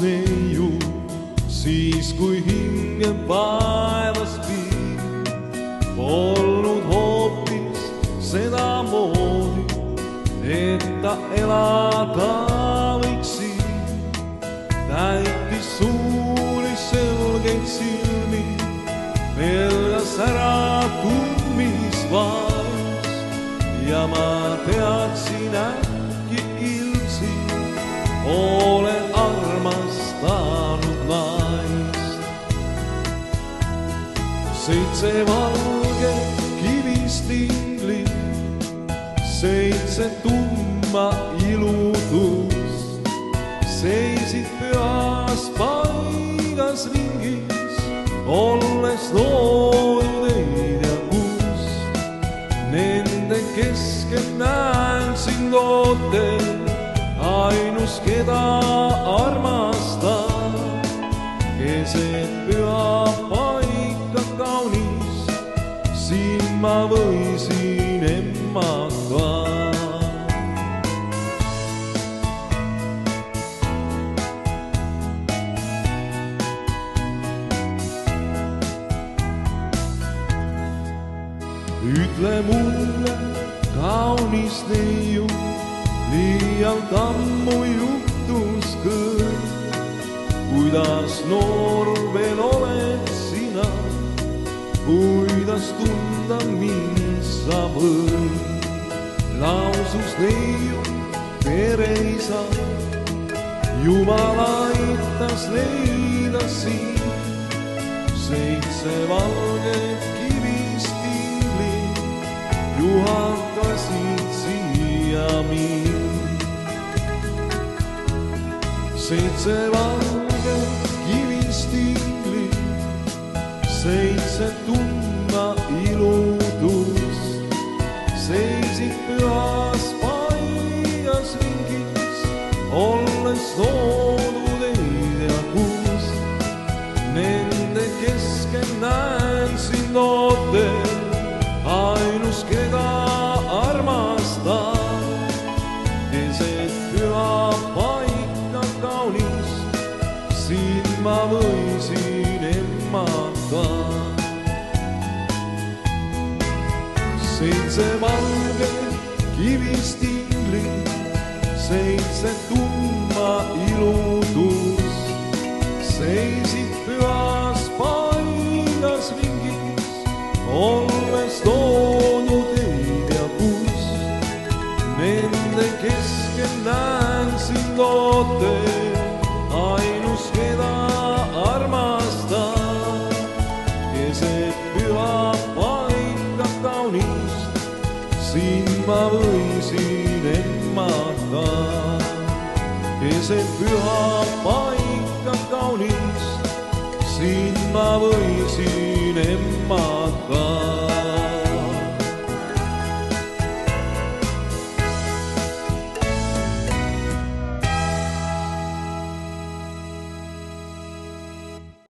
neiu, siis kui hingeb vaevas piir. Polnud hoopis sedamoodi, et ta elada võiks siin. Täitis suuri selgeid silmi, pelgas ära tummisvaes. Ja ma teadsin äkki ilmsi, olen armastanud naist. 7 valget kivistinglit, 7 tumma ilutust seisid pühas paigas ringis, olles loodud ei tea kust. Nende keskel näen sind ootel, ainus keda armastan. Keset püha paika kaunis, siin ma võisin emmata. Ütle mulle, kaunis neiu, liialt ammu juhtus kõik. Kuidas noor veel oled sina, kuidas tunda mind sa võid. Lausus neiu pereisa, Jumal aitas leida siin. 7 valget kivistinglit juhatasid siia mind. 7 valget kivistinglit, 7 tumma ilutust seisid pühas paigas ringis, olles loodud ei tea kust. Nende keskel näen sind ootel, ainus keda armastan. Keset püha paika kaunis, siin ma võisin emmata. 7 valget kivistinglit, 7 tumma ilutust seisid pühas paigas ringis, olles loodud ei tea kust. Nende keskel näen sind ootel, ainus keda armastan. Keset püha paika kaunist, siin ma võisin emmata. Keset püha paika kaunist, siin ma võisin emmata.